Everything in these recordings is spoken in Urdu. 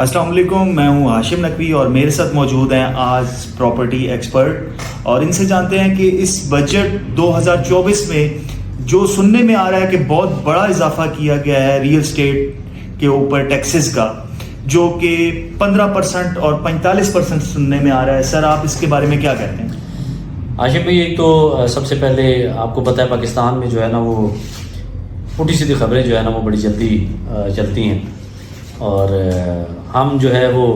السلام علیکم، میں ہوں ہاشم نقوی اور میرے ساتھ موجود ہیں آج پراپرٹی ایکسپرٹ، اور ان سے جانتے ہیں کہ اس بجٹ 2024 میں جو سننے میں آ رہا ہے کہ بہت بڑا اضافہ کیا گیا ہے ریئل اسٹیٹ کے اوپر ٹیکسز کا، جو کہ 15% اور 45% سننے میں آ رہا ہے۔ سر آپ اس کے بارے میں کیا کہتے ہیں؟ ہاشم بھائی، ایک تو سب سے پہلے آپ کو پتہ ہے پاکستان میں جو ہے نا وہ پھوٹی سیدھی خبریں جو ہے نا وہ بڑی جلدی چلتی ہیں، اور ہم جو ہے وہ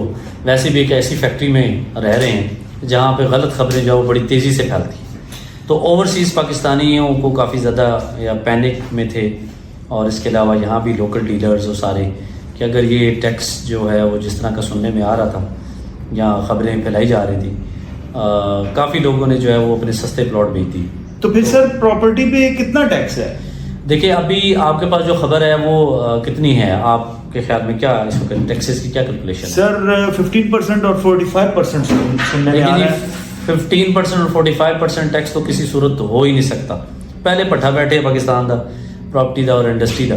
ویسے بھی ایک ایسی فیکٹری میں رہ رہے ہیں جہاں پہ غلط خبریں جو بڑی تیزی سے پھیلتی ہیں، تو اوورسیز پاکستانیوں کو کافی زیادہ پینک میں تھے، اور اس کے علاوہ یہاں بھی لوکل ڈیلرز وہ سارے کہ اگر یہ ٹیکس جو ہے وہ جس طرح کا سننے میں آ رہا تھا یا خبریں پھیلائی جا رہی تھیں، کافی لوگوں نے جو ہے وہ اپنے سستے پلاٹ بیچ دی۔ تو پھر سر پراپرٹی پہ کتنا ٹیکس ہے؟ دیکھیں، ابھی آپ کے پاس جو خبر ہے وہ کتنی ہے؟ آپ کے خیال میں کیا اس وقت ٹیکسز کی کیا کیلکولیشن ہے؟ سر 15% اور 45% سننے میں آ رہا ہے۔ 15% اور 45% ٹیکس تو کسی صورت ہو ہی نہیں سکتا۔ پہلے پٹھا بیٹھے پاکستان دا پراپرٹی دا اور انڈسٹری دا،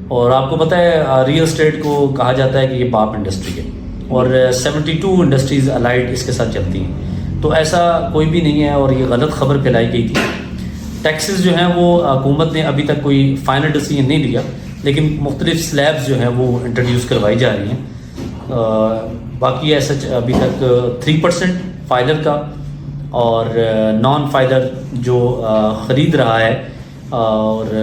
اور آپ کو پتہ ہے ریئل اسٹیٹ کو کہا جاتا ہے کہ یہ باپ انڈسٹری ہے، اور 72 انڈسٹریز الائڈ اس کے ساتھ چلتی ہیں، تو ایسا کوئی بھی نہیں ہے، اور یہ غلط خبر پھیلائی گئی تھی۔ ٹیکسز جو ہیں وہ حکومت نے ابھی تک کوئی فائنل ڈیسیژن نہیں لیا، لیکن مختلف سلیبز جو ہیں وہ انٹروڈیوس کروائی جا رہی ہیں۔ باقی ایسا ابھی تک 3% فائلر کا اور نان فائلر جو خرید رہا ہے اور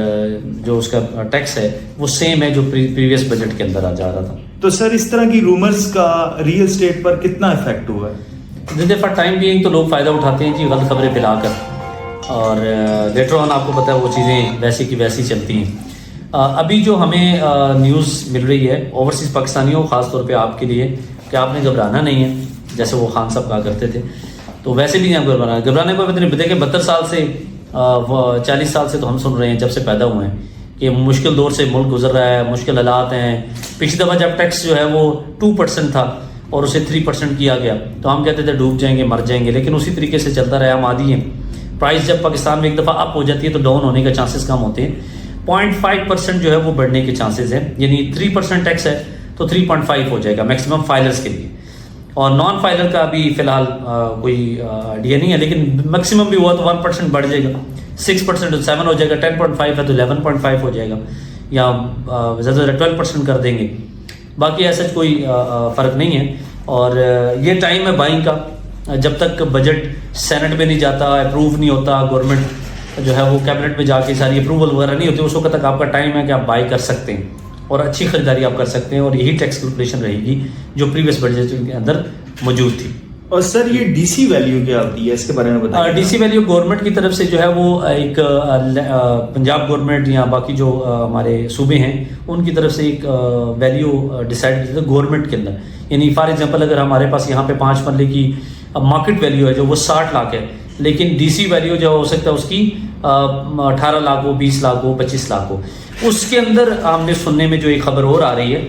جو اس کا ٹیکس ہے وہ سیم ہے جو پریویس بجٹ کے اندر آ جا رہا تھا۔ تو سر اس طرح کی رومرز کا ریئل اسٹیٹ پر کتنا افیکٹ ہوا ہے؟ فار ٹائم بینگ تو لوگ فائدہ اٹھاتے ہیں جی غلط خبریں پھیلا کر، اور لیٹر آن آپ کو پتہ ہے وہ چیزیں ویسی کی ویسی چلتی ہیں۔ ابھی جو ہمیں نیوز مل رہی ہے اوورسیز پاکستانیوں، خاص طور پہ آپ کے لیے، کہ آپ نے گھبرانا نہیں ہے، جیسے وہ خان صاحب کہا کرتے تھے، تو ویسے بھی نہیں آپ گھبرانے کو دیکھیں 72 سال سے 40 سال سے تو ہم سن رہے ہیں جب سے پیدا ہوئے ہیں کہ مشکل دور سے ملک گزر رہا ہے، مشکل حالات ہیں۔ پچھلی دفعہ جب ٹیکس جو ہے وہ 2% تھا اور اسے 3% کیا گیا تو ہم کہتے تھے ڈوب جائیں گے، مر جائیں گے، لیکن اسی طریقے سے چلتا رہا، ہم عادی ہیں۔ پرائس جب پاکستان میں ایک دفعہ اپ ہو جاتی ہے تو ڈاؤن ہونے کا چانسز کم ہوتے ہیں۔ 0.5% جو ہے وہ بڑھنے کے چانسز ہیں، یعنی 3% ٹیکس ہے تو 3.5 ہو جائے گا میکسیمم فائلرز کے لیے، اور نان فائلر کا ابھی فی الحال کوئی آئیڈیا نہیں ہے، لیکن میکسیمم بھی ہوا تو 1% بڑھ جائے گا، 6% تو 7 ہو جائے گا، 10.5 ہے تو 11.5 ہو جائے گا، یا زیادہ سے 12% کر دیں گے۔ باقی ایسا کوئی فرق نہیں ہے، اور یہ ٹائم ہے بائنگ کا، جب تک بجٹ سینٹ میں نہیں جاتا، اپروو نہیں ہوتا، گورنمنٹ جو ہے وہ کیبنٹ میں جا کے ساری اپروول وغیرہ نہیں ہوتی، اس وقت تک آپ کا ٹائم ہے کہ آپ بائی کر سکتے ہیں اور اچھی خریداری آپ کر سکتے ہیں، اور یہی ٹیکس کیلکولیشن رہے گی جو پریویس بجٹ کے اندر موجود تھی۔ اور سر یہ ڈی سی ویلیو کیا ہوتی ہے، اس کے بارے میں بتائیں۔ ڈی سی ویلیو گورنمنٹ کی طرف سے جو ہے وہ ایک پنجاب گورنمنٹ یا باقی جو ہمارے صوبے ہیں ان کی طرف سے ایک ویلیو ڈیسائڈ کی گورنمنٹ کے اندر، یعنی فار ایگزامپل اگر ہمارے پاس یہاں پہ 5 مرلے کی مارکیٹ ویلیو ہے جو وہ 60 لاکھ ہے، لیکن ڈی سی ویلیو جو ہو سکتا ہے اس کی 18 لاکھ ہو، 20 لاکھ ہو، 25 لاکھ ہو۔ اس کے اندر ہم نے سننے میں جو ایک خبر اور آ رہی ہے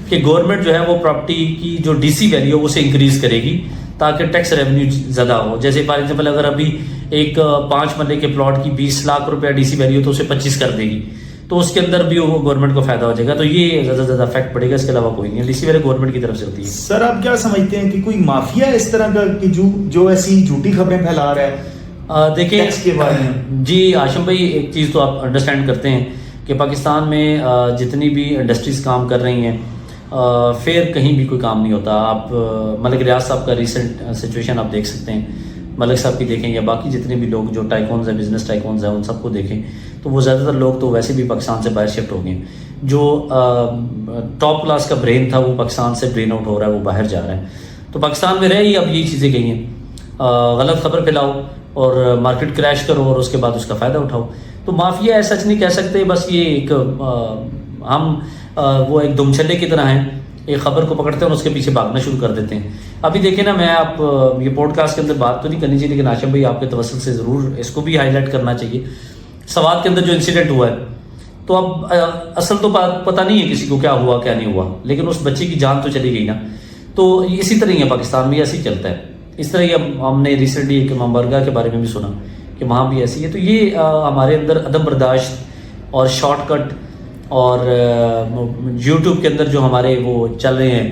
کہ گورنمنٹ جو ہے وہ پراپرٹی کی جو ڈی سی ویلیو اسے انکریز کرے گی تاکہ ٹیکس ریونیو زیادہ ہو۔ جیسے فار ایگزامپل اگر ابھی ایک 5 مرلے کے پلاٹ کی 20 لاکھ روپیہ ڈی سی ویلیو تو اسے 25 کر دے گی، تو اس کے اندر بھی وہ گورنمنٹ کو فائدہ ہو جائے گا، تو یہ زیادہ سے زیادہ افیکٹ پڑے گا، اس کے علاوہ کوئی نہیں ہے۔ ڈی سی ویلیو گورنمنٹ کی طرف سے ہوتی ہے۔ سر آپ کیا سمجھتے ہیں کہ کوئی مافیا اس طرح کا کہ جو ایسی جھوٹی خبریں پھیلا رہا ہے دیکھیں ٹیکس کے بارے میں؟ جی ہاشم بھائی، ایک چیز تو آپ انڈرسٹینڈ کرتے ہیں کہ پاکستان میں جتنی بھی انڈسٹریز کام کر رہی ہیں فیئر کہیں بھی کوئی کام نہیں ہوتا۔ آپ ملک ریاض صاحب کا ریسنٹ سچویشن آپ دیکھ سکتے ہیں، ملک صاحب کی دیکھیں یا باقی جتنے بھی لوگ جو ٹائکونز ہیں، بزنس ٹائکونز ہیں، ان سب کو دیکھیں تو وہ زیادہ تر لوگ تو ویسے بھی پاکستان سے باہر شفٹ ہو گئے ہیں۔ جو ٹاپ کلاس کا برین تھا وہ پاکستان سے برین آؤٹ ہو رہا ہے، وہ باہر جا رہا ہے۔ تو پاکستان میں رہ ہی اب یہی چیزیں گئی ہیں، غلط خبر پھیلاؤ اور مارکیٹ کریش کرو اور اس کے بعد اس کا فائدہ اٹھاؤ۔ تو مافیا ایسا نہیں کہہ سکتے، بس یہ ایک ہم وہ ایک دم چھلے کی طرح ہیں، ایک خبر کو پکڑتے ہیں اور اس کے پیچھے بھاگنا شروع کر دیتے ہیں۔ ابھی دیکھیں نا، میں آپ یہ پوڈ کاسٹ کے اندر بات تو نہیں کرنی چاہیے، لیکن ہاشم بھائی آپ کے توسل سے ضرور اس کو بھی ہائی لائٹ کرنا چاہیے۔ سوات کے اندر جو انسیڈنٹ ہوا ہے، تو اب اصل تو پتہ نہیں ہے کسی کو کیا ہوا کیا نہیں ہوا، لیکن اس بچے کی جان تو چلی گئی نا۔ تو اسی طرح ہی ہے پاکستان میں، ایسے ہی چلتا ہے۔ اس طرح ہی ہم نے ریسنٹلی ایک ممبرگہ کے بارے میں بھی سنا کہ وہاں بھی ایسی ہے۔ تو یہ ہمارے اندر عدم برداشت اور شارٹ کٹ، اور یوٹیوب کے اندر جو ہمارے وہ چل رہے ہیں